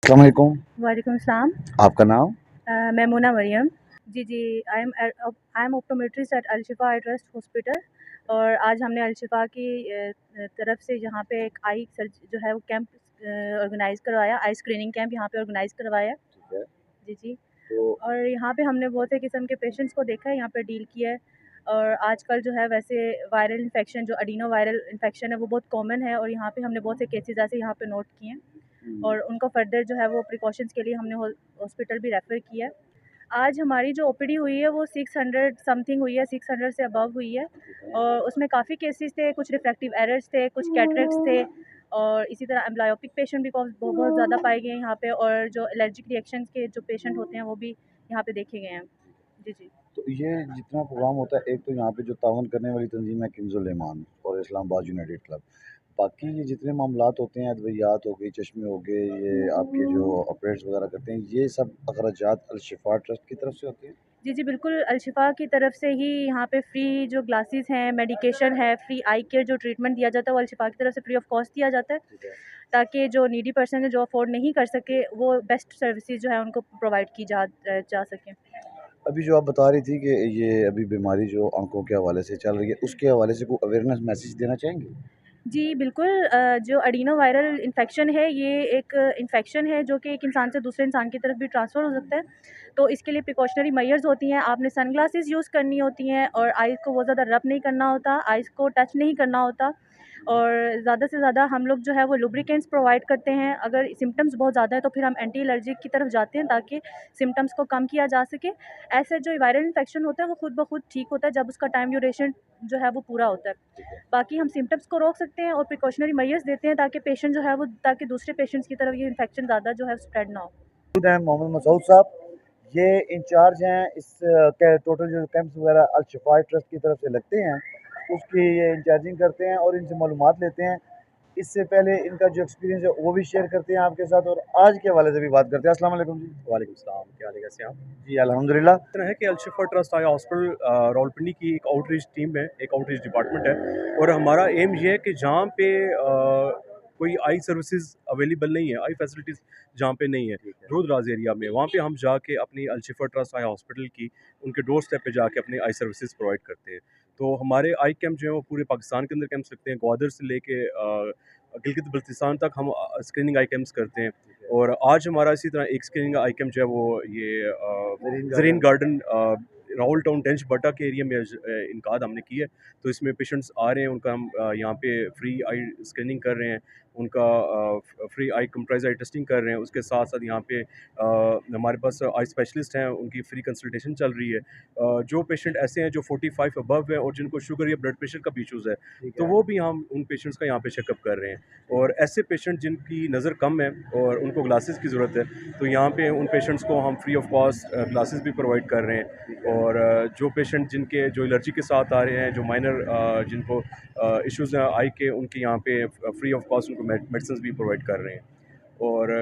अस्सलाम वालेकुम। वालेकुम सलाम। आपका नाम? मैं मोना मरियम। जी, I am optometrist at Al-Shifa eye trust hospital. और आज हमने अल-शिफ़ा की तरफ से यहाँ पे एक आई सर्ज जो है वो कैंप ऑर्गेनाइज़ करवाया, आई स्क्रीनिंग कैंप यहाँ पे ऑर्गेनाइज़ करवाया। ठीक है। जी। तो और यहाँ पे हमने बहुत से किस्म के पेशेंट्स को देखा है, यहाँ पे डील किया है। और आजकल जो है वैसे वायरल इन्फेक्शन जो एडिनो वायरल इन्फेक्शन है वो बहुत कॉमन है, और यहाँ पे हमने बहुत से केसेस ऐसे यहाँ पे नोट किए हैं। और उनको फर्दर जो है वो प्रिकॉशंस के लिए हमने हॉस्पिटल भी रेफ़र किया है। आज हमारी जो ओपीडी हुई है वो 600 समथिंग हुई है, 600 से अबव हुई है। और उसमें काफ़ी केसेस थे, कुछ रिफ्रैक्टिव एरर्स थे, कुछ कैटरेक्ट्स थे, और इसी तरह एम्ब्लायोपिक पेशेंट भी बहुत ज़्यादा पाए गए हैं यहाँ पे, और जो एलर्जिक रिएक्शंस के जो पेशेंट होते हैं वो भी यहाँ पे देखे गए हैं। जी, जी। तो ये जितना प्रोग्राम होता है, एक तो यहाँ पे जो तावन करने वाली तंजीम है किंग्स-उल ईमान और इस्लामाबाद यूनाइटेड क्लब। बाकी ये जितने मामलात होते हैं, अद्वियात हो गई, चश्मे हो गए, ये आपके जो ऑपरेट्स वगैरह करते हैं, ये सब अखराजात अल-शिफा ट्रस्ट की तरफ से होते हैं? जी, जी, बिल्कुल, अल-शिफ़ा की तरफ से ही यहाँ पे फ्री जो ग्लासेस हैं, मेडिकेशन है, फ्री आई केयर जो ट्रीटमेंट दिया जाता है वो अल-शिफ़ा की तरफ से फ्री ऑफ कॉस्ट दिया जाता है, ठीक है। ताकि जो नीडी पर्सन है जो अफ़ोर्ड नहीं कर सके वो बेस्ट सर्विसेज़ जो है उनको प्रोवाइड की जा सकें। अभी जो आप बता रही थी कि ये अभी बीमारी जो आँखों के हवाले से चल रही है, उसके हवाले से कोई अवेयरनेस मैसेज देना चाहेंगे? जी, बिल्कुल, जो एडिनो वायरल इन्फेक्शन है ये एक इन्फेक्शन है जो कि एक इंसान से दूसरे इंसान की तरफ भी ट्रांसफ़र हो सकता है। तो इसके लिए प्रिकॉशनरी मेजर्स होती हैं, आपने सनग्लासेस यूज़ करनी होती हैं, और आइज़ को बहुत ज़्यादा रब नहीं करना होता, आइज़ को टच नहीं करना होता। और ज़्यादा से ज़्यादा हम लोग जो है वो लुब्रिकेंट्स प्रोवाइड करते हैं। अगर सिम्पटम्स बहुत ज़्यादा है तो फिर हम एंटी एलर्जिक की तरफ जाते हैं, ताकि सिम्पटम्स को कम किया जा सके। ऐसे जो वायरल इन्फेक्शन होता है वो खुद ब खुद ठीक होता है जब उसका टाइम ड्यूरेशन जो है वो पूरा होता है। बाकी हम सिम्पटम्स को रोक सकते हैं और प्रिकॉशनरी मेजर्स देते हैं, ताकि पेशेंट जो है वो, ताकि दूसरे पेशेंट्स की तरफ ये इन्फेक्शन ज़्यादा जो है स्प्रेड ना हो। मौजूद हैं मोहम्मद मसऊद साहब, ये इंचार्ज हैं इस के टोटल जो कैंप्स वगैरह अल-शिफा ट्रस्ट की तरफ से लगते हैं, उसकी ये इंचार्जिंग करते हैं और इनसे मालूमात लेते हैं। इससे पहले इनका जो एक्सपीरियंस है वो भी शेयर करते हैं आपके साथ और आज के हवाले से भी बात करते हैं। अस्सलाम वालेकुम जी। वालेकुम सलाम, क्या हाल है, कैसे हैं आप? जी, अल्हम्दुलिल्लाह। इस तरह है कि अल-शिफा ट्रस्ट आई हॉस्पिटल रावलपिंडी की एक आउटरीच टीम है, एक आउटरीच डिपार्टमेंट है, और हमारा एम ये है कि जहाँ पे कोई आई सर्विसेज अवेलेबल नहीं है, आई फैसिलिटीज़ जहाँ पे नहीं है, ठीक है। दूर दराज एरिया में, वहाँ पे हम जाके अपनी अल-शिफा ट्रस्ट आई हॉस्पिटल की उनके डोर स्टेप पे जाके अपनी आई सर्विसेज प्रोवाइड करते हैं। तो हमारे आई कैंप जो है वो पूरे पाकिस्तान के अंदर कैंप्स लगते हैं, ग्वादर से लेके गिलगित बल्तिस्तान तक हम स्क्रीनिंग आई कैंप्स करते हैं। और आज हमारा इसी तरह एक स्क्रीनिंग आई कैंप जो है वो ये ज़रीन गार्डन राहुल टाउन डेंच बटा के एरिया में इनकाद हमने की है। तो इसमें पेशेंट्स आ रहे हैं, उनका हम यहाँ पे फ्री आई स्कैनिंग कर रहे हैं, उनका फ्री आई कंप्रेस आई टेस्टिंग कर रहे हैं। उसके साथ साथ यहाँ पे हमारे पास आई स्पेशलिस्ट हैं, उनकी फ्री कंसल्टेशन चल रही है। जो पेशेंट ऐसे हैं जो 45 अबव हैं और जिनको शुगर या ब्लड प्रेशर का भी इशूज़ है, तो वो भी हम उन पेशेंट्स का यहाँ पे चेकअप कर रहे हैं। और ऐसे पेशेंट जिनकी नज़र कम है और उनको ग्लासेस की ज़रूरत है, तो यहाँ पे उन पेशेंट्स को हम फ्री ऑफ कॉस्ट ग्लासेस भी प्रोवाइड कर रहे हैं। और जो पेशेंट जिनके जो एलर्जी के साथ आ रहे हैं, जो माइनर जिनको इश्यूज़ हैं आई के, उनके यहाँ पे फ्री ऑफ कॉस्ट उनको मेडिसिन भी प्रोवाइड कर रहे हैं। और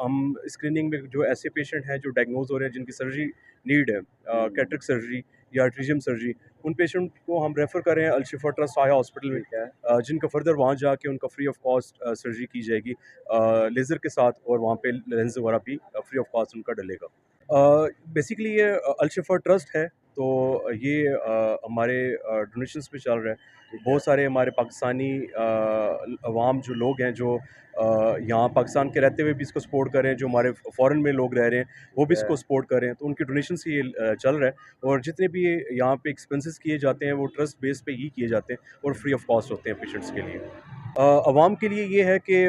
हम स्क्रीनिंग में जो ऐसे पेशेंट हैं जो डायग्नोज हो रहे हैं, जिनकी सर्जरी नीड है, कैटरेक्ट सर्जरी या आर्टेरियम सर्जरी, उन पेशेंट को हम रेफ़र कर रहे हैं अल-शिफा ट्रस्ट आया हॉस्पिटल में, ठीक है। जिनका फर्दर वहाँ जाके उनका फ्री ऑफ कॉस्ट सर्जरी की जाएगी लेज़र के साथ, और वहाँ पे लेंस वगैरह भी फ्री ऑफ कॉस्ट उनका डलेगा। बेसिकली ये अल-शिफा ट्रस्ट है, तो ये हमारे डोनेशंस पे चल रहा है। बहुत सारे हमारे पाकिस्तानी अवाम जो लोग हैं, जो यहाँ पाकिस्तान के रहते हुए भी इसको सपोर्ट कर रहे हैं, जो हमारे फ़ॉरेन में लोग रह रहे हैं वो भी इसको सपोर्ट कर रहे हैं, तो उनके डोनेशन से ये चल रहा है। और जितने भी ये यहाँ पे एक्सपेंसेस किए जाते हैं वो ट्रस्ट बेस पे ही किए जाते हैं और फ्री ऑफ कॉस्ट होते हैं पेशेंट्स के लिए। अवाम के लिए ये है कि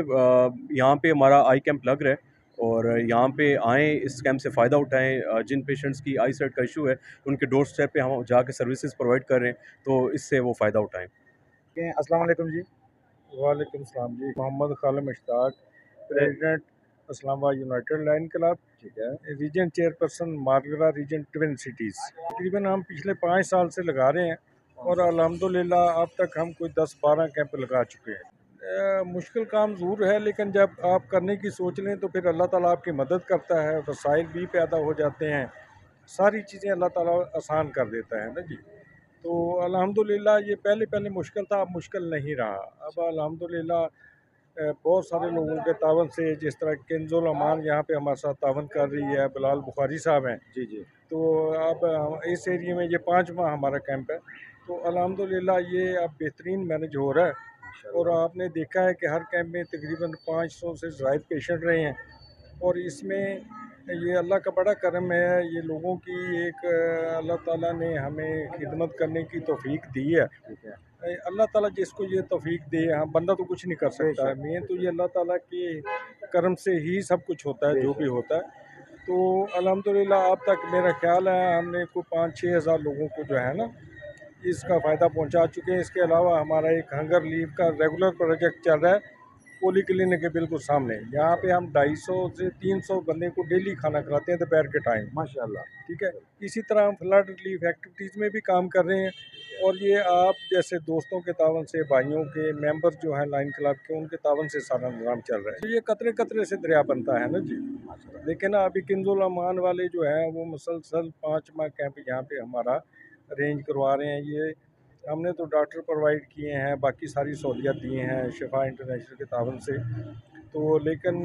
यहाँ पे हमारा आई कैंप लग रहा है, और यहाँ पे आएँ, इस कैंप से फ़ायदा उठाएँ। जिन पेशेंट्स की आई साइट का इशू है, उनके डोर स्टेप पे हम जाके सर्विसेज प्रोवाइड कर रहे हैं, तो इससे वो फ़ायदा उठाएँ। अस्सलाम वालेकुम जी। वालेकुम सलाम जी। Mohammad Khalid Mushtaq, president Islamabad united lions club, ठीक है। Region chairperson Margalla region twin cities. तकरीबन हम पिछले 5 साल से लगा रहे हैं और अल्हम्दुलिल्लाह अब तक हम कोई 10-12 कैंप लगा चुके हैं। मुश्किल काम ज़रूर है, लेकिन जब आप करने की सोच लें तो फिर अल्लाह ताला आपकी मदद करता है, वसाइल भी पैदा हो जाते हैं, सारी चीज़ें अल्लाह ताला आसान कर देता है ना जी। तो अल्हम्दुलिल्लाह ये पहले पहले मुश्किल था, अब मुश्किल नहीं रहा। अब अल्हम्दुलिल्लाह बहुत सारे लोगों के तावन से, जिस तरह किंजुल अमान यहाँ पे हमारे साथ तावन कर रही है, बिलाल बुखारी साहब हैं। जी, जी। तो अब इस एरिया में ये 5वां हमारा कैंप है, तो अल्हम्दुलिल्लाह ये अब बेहतरीन मैनेज हो रहा है। और माशाल्लाह। आपने देखा है कि हर कैंप में तकरीबन 500 से ज़ायद पेशेंट रहे हैं। और इसमें ये अल्लाह का बड़ा करम है, ये लोगों की एक अल्लाह ताला ने हमें खिदमत करने की तौफीक दी है। ठीक है। अल्लाह ताला जिसको ये तौफीक दे, हाँ, बंदा तो कुछ नहीं कर सकता है। बेशक, मेन तो ये अल्लाह ताला के करम से ही सब कुछ होता है, जो भी बेशक। होता है। तो अल्हम्दुलिल्लाह अब तक मेरा ख्याल है हमने को 5-6 हज़ार लोगों को जो है ना इसका फ़ायदा पहुंचा चुके हैं। इसके अलावा हमारा एक हंगर लीव का रेगुलर प्रोजेक्ट चल रहा है पोली क्लिनिक के बिल्कुल सामने। यहाँ पे हम 250 से 300 बंदे को डेली खाना खिलाते हैं दोपहर के टाइम। माशाल्लाह। ठीक है। इसी तरह हम फ्लड रिलीफ एक्टिविटीज़ में भी काम कर रहे हैं। और ये आप जैसे दोस्तों के तावन से, भाइयों के मेंबर जो हैं लाइन क्लब के, उनके तावन से सारा निज़ाम चल रहा है। तो ये कतरे कतरे से दरिया बनता है ना जी। लेकिन ना अभी किंजुल अमान वाले जो हैं वो मुसलसल 5वां कैंप यहाँ पे हमारा अरेंज करवा रहे हैं। ये हमने तो डॉक्टर प्रोवाइड किए हैं, बाकी सारी सहूलियत दी हैं शिफा इंटरनेशनल के तावन से। तो लेकिन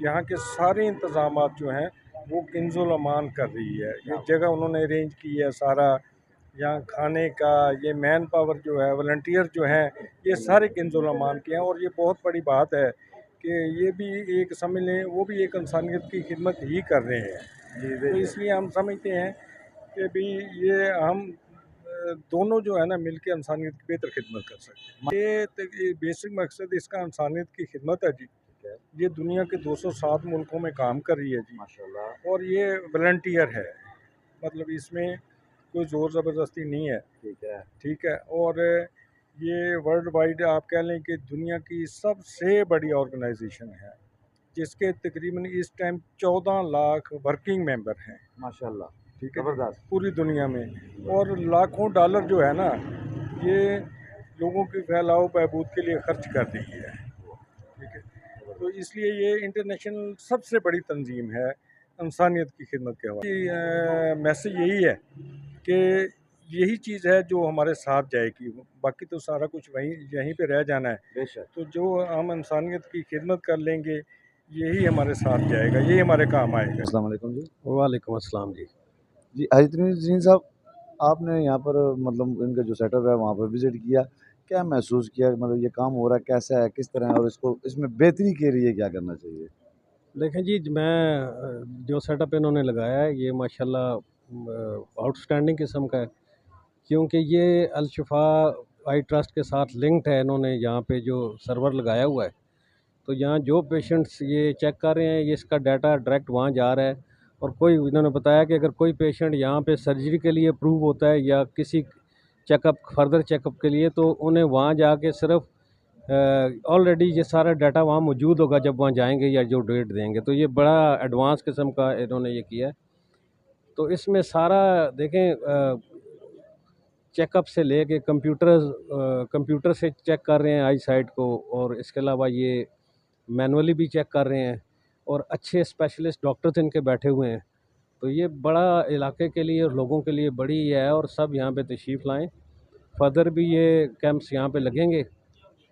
यहाँ के सारे इंतज़ाम जो हैं वो किंजुल अमान कर रही है। ये जगह उन्होंने अरेंज की है सारा, यहाँ खाने का, ये मैन पावर जो है, वॉलंटियर जो हैं, ये सारे किंजुल अमान के हैं। और ये बहुत बड़ी बात है कि ये भी एक समझ लें, वो भी एक इंसानियत की खिदमत ही कर रहे हैं। जी, तो इसलिए हम समझते हैं कि भी ये हम दोनों जो है ना मिलकर इंसानियत की बेहतर खिदमत कर सकते हैं। ये बेसिक मकसद इसका इंसानियत की खिदमत है जी। ये दुनिया के 207 मुल्कों में काम कर रही है जी। माशाल्लाह। और ये वॉलंटियर है, मतलब इसमें कोई ज़ोर ज़बरदस्ती नहीं है। ठीक है। ठीक है। और ये वर्ल्ड वाइड आप कह लें कि दुनिया की सबसे बड़ी ऑर्गेनाइजेशन है, जिसके तकरीबन इस टाइम 14 लाख वर्किंग मेंबर हैं। माशाल्लाह। ठीक है जी, ज़बरदस्त। पूरी दुनिया में। और लाखों डॉलर जो है ना ये लोगों की फैलाव बहबूद के लिए खर्च कर रही है। ठीक है। तो इसलिए ये इंटरनेशनल सबसे बड़ी तंजीम है इंसानियत की खिदमत के हवाले से। मैसेज यही है कि यही चीज़ है जो हमारे साथ जाएगी, बाकी तो सारा कुछ वहीं यहीं पे रह जाना है। बेशक। तो जो हम इंसानियत की खिदमत कर लेंगे यही हमारे साथ जाएगा, यही हमारे काम आएगा। अस्सलाम वालेकुम जी। वालेकुम अस्सलाम जी। जी, हज़रत साहब, आपने यहाँ पर मतलब इनका जो सेटअप है वहाँ पर विज़िट किया। क्या महसूस किया, मतलब ये काम हो रहा है कैसा है, किस तरह है और इसको इसमें बेहतरी के लिए क्या करना चाहिए? देखें जी, मैं जो सेटअप इन्होंने लगाया है ये माशाल्लाह आउटस्टैंडिंग किस्म का है, क्योंकि ये अल-शिफ़ा आई ट्रस्ट के साथ लिंक्ड है। इन्होंने यहाँ पे जो सर्वर लगाया हुआ है, तो यहाँ जो पेशेंट्स ये चेक कर रहे हैं, ये इसका डाटा डायरेक्ट वहाँ जा रहा है। और कोई इन्होंने बताया कि अगर कोई पेशेंट यहाँ पे सर्जरी के लिए अप्रूव होता है या किसी चेकअप, फर्दर चेकअप के लिए, तो उन्हें वहाँ जाके सिर्फ ऑलरेडी ये सारा डाटा वहाँ मौजूद होगा जब वहाँ जाएंगे या जो डेट देंगे। तो ये बड़ा एडवांस किस्म का इन्होंने ये किया है। तो इसमें सारा देखें, चेकअप से लेके कंप्यूटर से चेक कर रहे हैं आई साइट को, और इसके अलावा ये मैनुअली भी चेक कर रहे हैं, और अच्छे स्पेशलिस्ट डॉक्टर्स इनके बैठे हुए हैं। तो ये बड़ा इलाके के लिए और लोगों के लिए बड़ी है, और सब यहाँ पे तशरीफ़ लाएँ। फर्दर भी ये कैंप्स यहाँ पे लगेंगे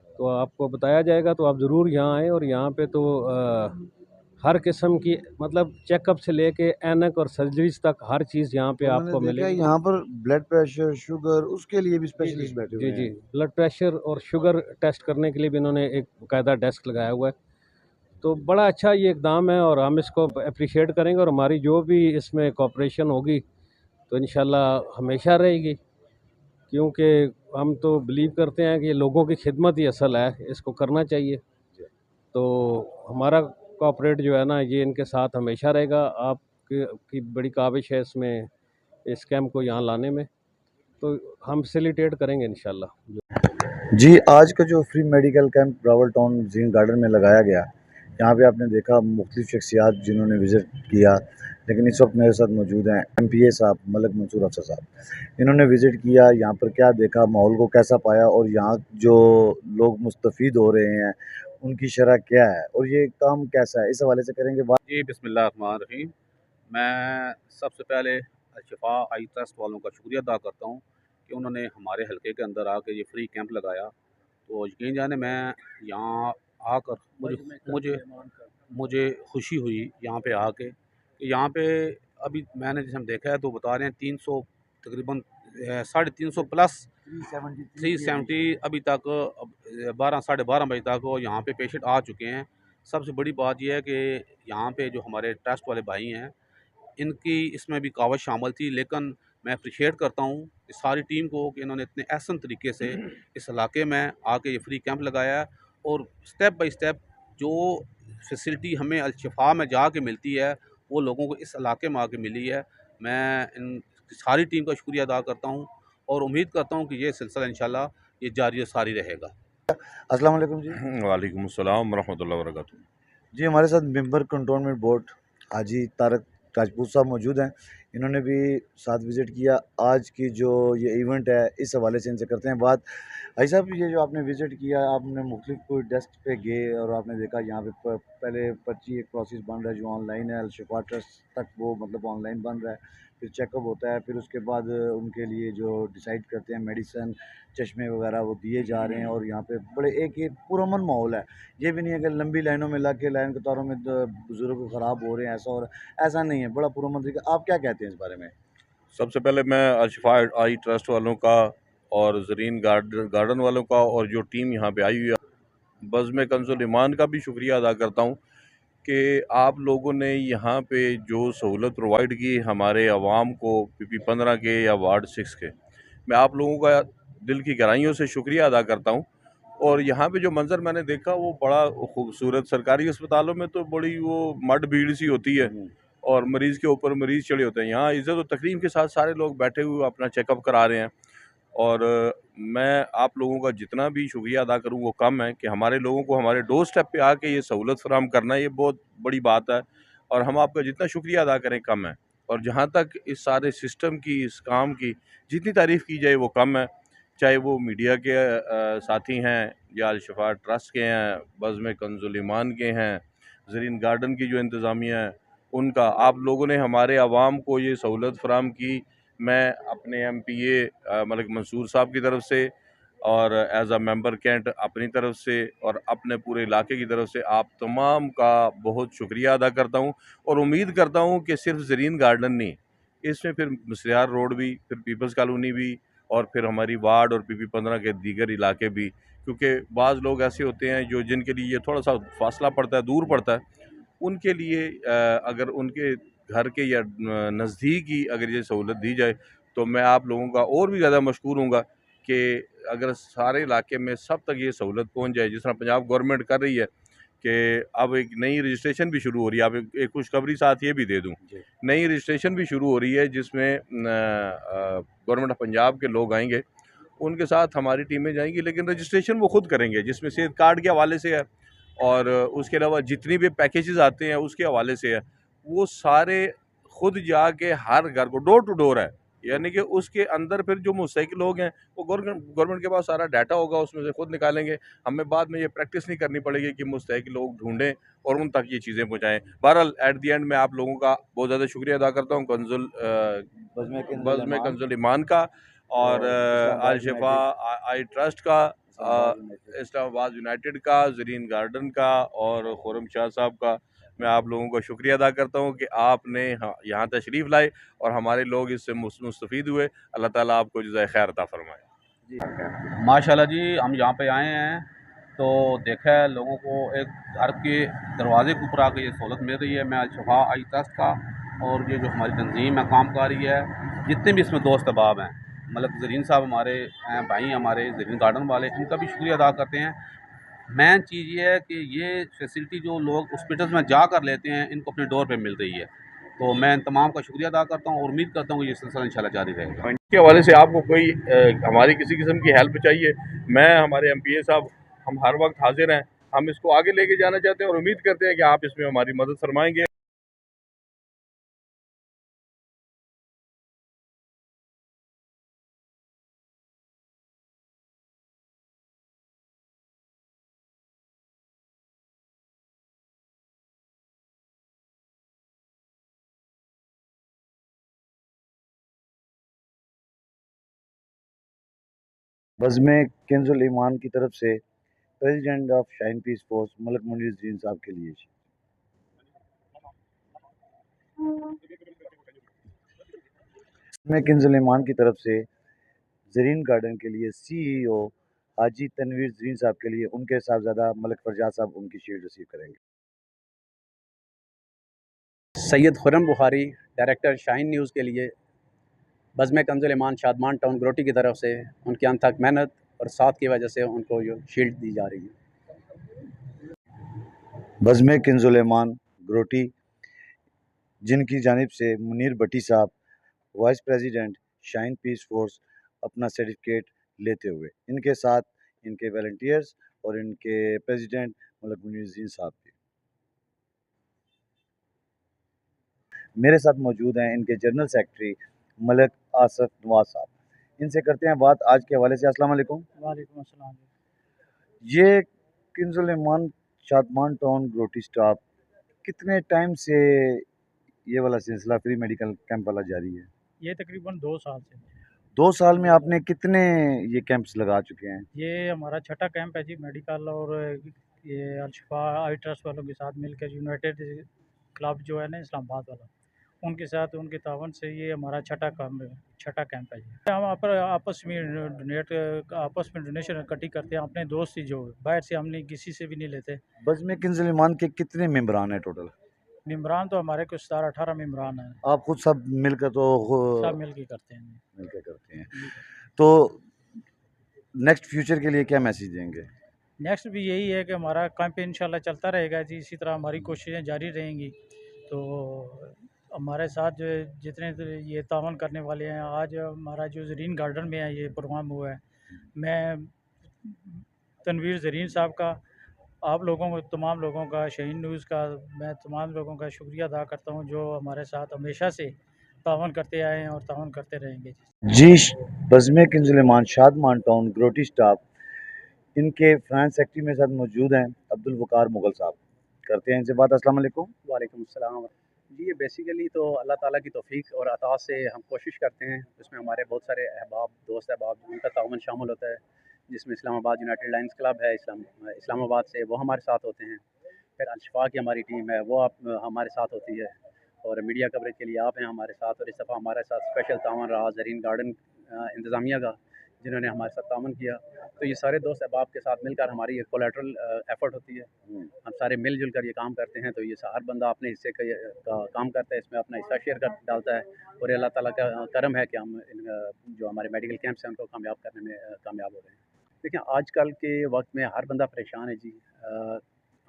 तो आपको बताया जाएगा, तो आप ज़रूर यहाँ आएँ। और यहाँ पे तो हर किस्म की, मतलब चेकअप से लेके ऐनक और सर्जरीज तक हर चीज़ यहाँ पे तो मैंने आपको देखा है मिलेगी। यहाँ पर ब्लड प्रेशर, शुगर उसके लिए भी जी जी स्पेशलिस्ट बैठे जी हुए जी, हैं। ब्लड प्रेशर और शुगर टेस्ट करने के लिए भी इन्होंने एक बाकायदा डेस्क लगाया हुआ है। तो बड़ा अच्छा ये इकदाम है, और हम इसको अप्रिशिएट करेंगे, और हमारी जो भी इसमें कोऑपरेशन होगी तो इंशाल्लाह हमेशा रहेगी, क्योंकि हम तो बिलीव करते हैं कि लोगों की खिदमत ही असल है, इसको करना चाहिए। तो हमारा कोऑपरेट जो है ना ये इनके साथ हमेशा रहेगा। आपकी बड़ी काविश है इसमें, इस कैंप को यहाँ लाने में, तो हम फैसिलिटेट करेंगे इंशाल्लाह। जी, आज का जो free medical camp Rawal town ज़ीन गार्डन में लगाया गया, यहाँ पे आपने देखा मुख्तलिफ़ शख्सियात जिन्होंने विज़िट किया, लेकिन इस वक्त मेरे साथ मौजूद हैं MPA साहब, मलिक मंसूर अफसर साहब। इन्होंने विज़िट किया, यहाँ पर क्या देखा, माहौल को कैसा पाया और यहाँ जो लोग मुस्तफ़ीद हो रहे हैं, उनकी शरह क्या है और ये काम कैसा है, इस हवाले से करेंगे बात। जी बिस्मिल्लाहिर्रहमानिर्रहीम। मैं सबसे पहले शिफा आई ट्रस्ट वालों का शुक्रिया अदा करता हूँ कि उन्होंने हमारे हलके के अंदर आके ये फ्री कैंप लगाया। तो यकीन जाने मैं यहाँ आकर मुझे मुझे खुशी हुई यहाँ पे आके कि यहाँ पे अभी मैंने जैसे हम देखा है तो बता रहे हैं 300 तकरीबन 350 प्लस 370 अभी तक 12 साढ़े 12 बजे तक वो यहाँ पे पेशेंट आ चुके हैं। सबसे बड़ी बात यह है कि यहाँ पे जो हमारे ट्रस्ट वाले भाई हैं इनकी इसमें भी कावश शामिल थी, लेकिन मैं अप्रिशिएट करता हूँ इस सारी टीम को कि इन्होंने इतने एहसन तरीके से इस इलाके में आके ये फ्री कैंप लगाया है और स्टेप बाय स्टेप जो फैसिलिटी हमें अल-शिफ़ा में जाके मिलती है वो लोगों को इस इलाके में आके मिली है। मैं इन सारी टीम का शुक्रिया अदा करता हूँ और उम्मीद करता हूँ कि ये सिलसिला इंशाल्लाह ये जारी और सारी रहेगा। अस्सलाम वालेकुम जी। वालेकुम अस्सलाम वरहमतुल्लाहि वबरकातुहू। जी, हमारे साथ मेंबर कंटोनमेंट बोर्ड हाजी तारक राजपूत साहब मौजूद हैं। इन्होंने भी साथ विज़िट किया। आज की जो ये इवेंट है, इस हवाले से इनसे करते हैं बात। हाजी साहब, ये जो आपने विज़िट किया, आपने मुख्तलिफ कोई डेस्क पे गए और आपने देखा यहाँ पे पहले पर्ची एक प्रोसेस बन रहा है जो ऑनलाइन है, अल-शिफ़ा ट्रस्ट तक वो मतलब ऑनलाइन बन रहा है। फिर चेकअप होता है, फिर उसके बाद उनके लिए जो डिसाइड करते हैं मेडिसिन, चश्मे वगैरह वो दिए जा रहे हैं और यहाँ पे बड़े एक पुरअमन माहौल है। ये भी नहीं है कि लंबी लाइनों में लग के लाइन कतारों में बुज़ुर्ग ख़राब हो रहे हैं, ऐसा हो रहा है, ऐसा नहीं है, बड़ा पुरअमन तरीका। आप क्या कहते हैं इस बारे में? सबसे पहले मैं अल-शिफ़ा आई ट्रस्ट वालों का और ज़रीन गार्डन वालों का और जो टीम यहाँ पे आई हुई है बज़्म कंज़ुल ईमान का भी शुक्रिया अदा करता हूँ कि आप लोगों ने यहाँ पे जो सहूलत प्रोवाइड की हमारे अवाम को PP-15 के या वार्ड 6 के, मैं आप लोगों का दिल की गहराइयों से शुक्रिया अदा करता हूँ। और यहाँ पे जो मंज़र मैंने देखा वो बड़ा खूबसूरत, सरकारी अस्पतालों में तो बड़ी वो मड भीड़ सी होती है और मरीज़ के ऊपर मरीज़ चढ़े होते हैं। यहाँ इज़्ज़त और तकरीम के साथ सारे लोग बैठे हुए अपना चेकअप करा रहे हैं और मैं आप लोगों का जितना भी शुक्रिया अदा करूँ वो कम है कि हमारे लोगों को हमारे डोर स्टेप पे आके ये सहूलत फराहम करना ये बहुत बड़ी बात है और हम आपका जितना शुक्रिया अदा करें कम है। और जहाँ तक इस सारे सिस्टम की, इस काम की जितनी तारीफ़ की जाए वो कम है, चाहे वो मीडिया के साथी हैं या अल-शिफ़ा ट्रस्ट के हैं, बज़्म कंज़ुल ईमान के हैं, ज़रीन गार्डन की जो इंतज़ामिया है उनका। आप लोगों ने हमारे अवाम को ये सहूलत फराहम की। मैं अपने MPA मलिक मंसूर साहब की तरफ से और एज़ अ मेंबर कैंट अपनी तरफ से और अपने पूरे इलाके की तरफ से आप तमाम का बहुत शुक्रिया अदा करता हूँ और उम्मीद करता हूँ कि सिर्फ ज़रीन गार्डन नहीं, इसमें फिर मुसलियार रोड भी, फिर पीपल्स कॉलोनी भी और फिर हमारी वार्ड और PP-15 के दीगर इलाके भी, क्योंकि बाज़ लोग ऐसे होते हैं जो जिनके लिए ये थोड़ा सा फासला पड़ता है, दूर पड़ता है, उनके लिए अगर उनके घर के या नज़दीक ही अगर ये सहूलत दी जाए तो मैं आप लोगों का और भी ज़्यादा मशकूर हूँगा कि अगर सारे इलाके में सब तक ये सहूलत पहुँच जाए जिस तरह पंजाब गवर्नमेंट कर रही है कि अब एक नई रजिस्ट्रेशन भी शुरू हो रही है। आप एक खुशखबरी साथ ये भी दे दूँ, नई रजिस्ट्रेशन भी शुरू हो रही है जिसमें गवर्नमेंट ऑफ पंजाब के लोग आएंगे, उनके साथ हमारी टीमें जाएंगी, लेकिन रजिस्ट्रेशन वो खुद करेंगे जिसमें सेहत कार्ड के हवाले से है और उसके अलावा जितनी भी पैकेजेस आते हैं उसके हवाले से है, वो सारे खुद जाके हर घर को डोर टू डोर है, यानी कि उसके अंदर फिर जो मुस्तहिक लोग हैं वो गवर्नमेंट के पास सारा डाटा होगा, उसमें से खुद निकालेंगे। हमें बाद में ये प्रैक्टिस नहीं करनी पड़ेगी कि मुस्तहिक लोग ढूंढें और उन तक ये चीज़ें पहुँचाएँ। बहरहाल एट द एंड मैं आप लोगों का बहुत ज़्यादा शुक्रिया अदा करता हूँ बज़्म कंज़ुल ईमान का और अल-शिफ़ा आई ट्रस्ट का, इस्लामाबाद यूनाइटेड का, ज़रीन गार्डन का और खुर्रम शाह साहब का। मैं आप लोगों का शुक्रिया अदा करता हूँ कि आपने यहाँ तशरीफ़ लाए और हमारे लोग इससे मुस्तफ़ीद हुए। अल्लाह ताला आपको जज़ाए खैर अता फ़रमाए। माशाल्लाह जी, हम यहाँ पे आए हैं तो देखा है लोगों को एक घर के दरवाजे के ऊपर आके ये सहूलत मिल रही है। मैं अल-शिफ़ा आई ट्रस्ट का और ये जो हमारी तंजीम है काम कर रही है, जितने भी इसमें दोस्त अहबाब हैं, मतलब ज़रीन साहब हमारे भाई हमारे ज़रीन गार्डन वाले, इनका भी शुक्रिया अदा करते हैं। मेन चीज़ ये है कि ये फैसिलिटी जो लोग हॉस्पिटल्स में जा कर लेते हैं इनको अपने डोर पे मिल रही है, तो मैं इन तमाम का शुक्रिया अदा करता हूँ और उम्मीद करता हूँ कि ये सिलसिला इंशाल्लाह जारी रहेगा। के हवाले से आपको कोई हमारी किसी किस्म की हेल्प चाहिए, मैं हमारे MPA साहब हम हर वक्त हाजिर हैं। हम इसको आगे लेके जाना चाहते हैं और उम्मीद करते हैं कि आप इसमें हमारी मदद फरमाएंगे। बज़्म कंज़ुल ईमान की तरफ से president of shine peace force Malik Munir Zareen साहब के लिए। मैं किंज़ुल ईमान की तरफ से ज़रीन गार्डन के लिए CEO हाजी तनवीर ज़रीन साहब के लिए उनके साहबज़ादा मलिक फरजाद साहब उनकी शील्ड रिसीव करेंगे। सैयद खुर्रम बुखारी डायरेक्टर शाहीन न्यूज़ के लिए बज़्म कंज़ुल ईमान शादमान टाउन ग्रोटी की तरफ से उनकी अनथक मेहनत और साथ की वजह से उनको जो शील्ड दी जा रही है। बज़्म किंज़ुल ईमान ग्रोटी जिनकी जानिब से मुनीर भट्टी साहब vice president shine peace force अपना सर्टिफिकेट लेते हुए, इनके साथ इनके वॉलंटियर्स और इनके प्रेसिडेंट मलक मुनीर ज़रीन साहब भी मेरे साथ मौजूद हैं। इनके जनरल सेक्रेटरी मलिक आसफ नवाज साहब। इनसे करते हैं बात आज के हवाले से। अस्सलाम वालेकुम। वालेकुम अस्सलाम। ये किंज़ुल ईमान शादमान टाउन ग्रोटी स्टाफ कितने टाइम से ये वाला सिलसिला फ्री मेडिकल कैंप वाला जारी है? ये तकरीबन 2 साल से। 2 साल में आपने कितने ये कैंप्स लगा चुके हैं? ये हमारा छठा कैंप है जी मेडिकल, और ये अल-शिफा आई ट्रस्ट वालों के साथ मिलकर यूनाइटेड क्लब जो है ना इस्लामाबाद वाला, उनके साथ उनके तावन से ये हमारा छठा कैंप है जी। हम आपस में डोनेशन इकट्ठी करते हैं, अपने दोस्त ही जो बाहर से हमने किसी से भी नहीं लेते। बज़्म किंज़ुल ईमान के कितने मेंबरान हैं टोटल? मेंबरान तो हमारे कुछ 17-18 मेंबरान हैं। आप खुद सब मिलकर सब मिल के करते हैं। मिलकर करते हैं। तो नेक्स्ट फ्यूचर के लिए क्या मैसेज देंगे? नेक्स्ट भी यही है कि हमारा कैंप इंशाल्लाह चलता रहेगा जी, इसी तरह हमारी कोशिशें जारी रहेंगी। तो हमारे साथ जो जितने ये तावन करने वाले हैं, आज हमारा जो ज़रीन गार्डन में है ये प्रोग्राम हुआ है, मैं तनवीर ज़रीन साहब का, आप लोगों को, तमाम लोगों का, शाहीन न्यूज़ का, मैं तमाम लोगों का शुक्रिया अदा करता हूँ जो हमारे साथ हमेशा से तावन करते आए हैं और तावन करते रहेंगे। जी, बज़्म किंज़ुल ईमान शादमान टाउन ग्रोटी स्टाफ, इनके फ्रांस सेक्रेटरी मेरे साथ मौजूद हैं अब्दुल वकार मुगल साहब। करते हैं इनसे बात। अस्सलाम वालेकुम। वालेकुम अस्सलाम। जी, ये बेसिकली तो अल्लाह ताला की तौफ़ीक और अता से हम कोशिश करते हैं, उसमें हमारे बहुत सारे अहबाब, दोस्त अहबाब, उनका ताउन शामिल होता है, जिसमें इस्लामाबाद यूनाइटेड लायंस क्लब है इस्लामाबाद से, वो हमारे साथ होते हैं। फिर अल-शिफा की हमारी टीम है, वो हमारे साथ होती है, और मीडिया कवरेज के लिए आप हैं हमारे साथ, और इस दफ़ा हमारे साथ स्पेशल तावन रहा ज़रीन गार्डन इंतज़ामिया का, जिन्होंने हमारे साथ तावन किया। तो ये सारे दोस्त अहबाब के साथ मिलकर हमारी एक कोलैटरल एफ़र्ट होती है। हम सारे मिल-जुल कर ये काम करते हैं, तो ये हर बंदा अपने हिस्से का काम करता है, इसमें अपना हिस्सा शेयर कर डालता है, और अल्लाह ताला का करम है कि हम जो हमारे मेडिकल कैंप्स हैं उनको कामयाब करने में कामयाब हो रहे हैं। देखिए, आजकल के वक्त में हर बंदा परेशान है जी।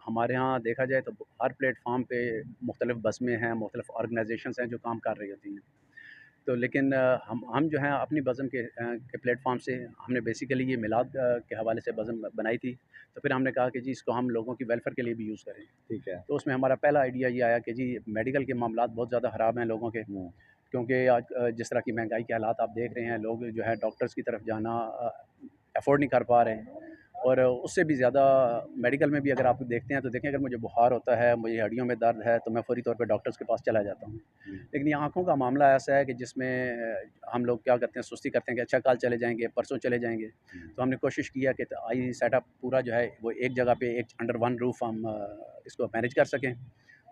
हमारे यहाँ देखा जाए तो हर प्लेटफॉर्म पे मुख्तलिफ़ बज़्में हैं, मुख्तलिफ़ ऑर्गेनाइजेशंस हैं जो काम कर रही होती हैं। तो लेकिन हम जो हैं अपनी बज़्म के प्लेटफॉर्म से हमने बेसिकली ये मिलाद के हवाले से बज़्म बनाई थी। तो फिर हमने कहा कि जी इसको हम लोगों की वेलफेयर के लिए भी यूज़ करें। ठीक है। तो उसमें हमारा पहला आइडिया ये आया कि जी मेडिकल के मामलात बहुत ज़्यादा ख़राब हैं लोगों के, क्योंकि आज जिस तरह की महंगाई के हालात आप देख रहे हैं, लोग जो है डॉक्टर्स की तरफ जाना अफ़ोर्ड नहीं कर पा रहे हैं, और उससे भी ज़्यादा मेडिकल में भी अगर आप देखते हैं तो देखें, अगर मुझे बुखार होता है, मुझे हड्डियों में दर्द है, तो मैं फ़ौरी तौर पे डॉक्टर्स के पास चला जाता हूँ। लेकिन ये आँखों का मामला ऐसा है कि जिसमें हम लोग क्या करते हैं, सुस्ती करते हैं कि अच्छा कल चले जाएँगे, परसों चले जाएँगे। तो हमने कोशिश किया कि आई सेटअप पूरा जो है वो एक जगह पे, एक अंडर वन रूफ़ हम इसको मैनेज कर सकें,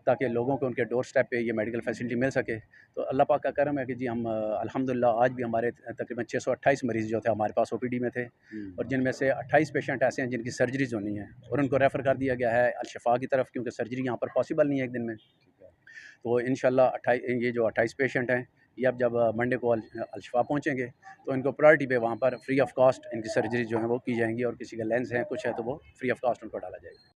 ताकि लोगों को उनके डोर स्टेप पे ये मेडिकल फैसिलिटी मिल सके। तो अल्लाह पाक का करम है कि जी हम अल्हम्दुलिल्लाह आज भी हमारे तकरीबन 628 मरीज़ जो थे हमारे पास ओपीडी में थे, और जिनमें से 28 पेशेंट ऐसे हैं जिनकी सर्जरीज़ होनी है, और उनको रेफ़र कर दिया गया है अल-शिफा की तरफ, क्योंकि सर्जरी यहाँ पर पॉसिबल नहीं है एक दिन में। तो इंशाल्लाह ये जो 28 पेशेंट हैं, ये अब जब मंडे को अल-शिफा पहुँचेंगे तो इनको प्रायोरिटी पे वहाँ पर फ्री ऑफ कॉस्ट इनकी सर्जरी जो है वो की जाएँगी, और किसी का लेंस है, कुछ है, तो वो फ्री ऑफ कॉस्ट उनको डाला जाएगा।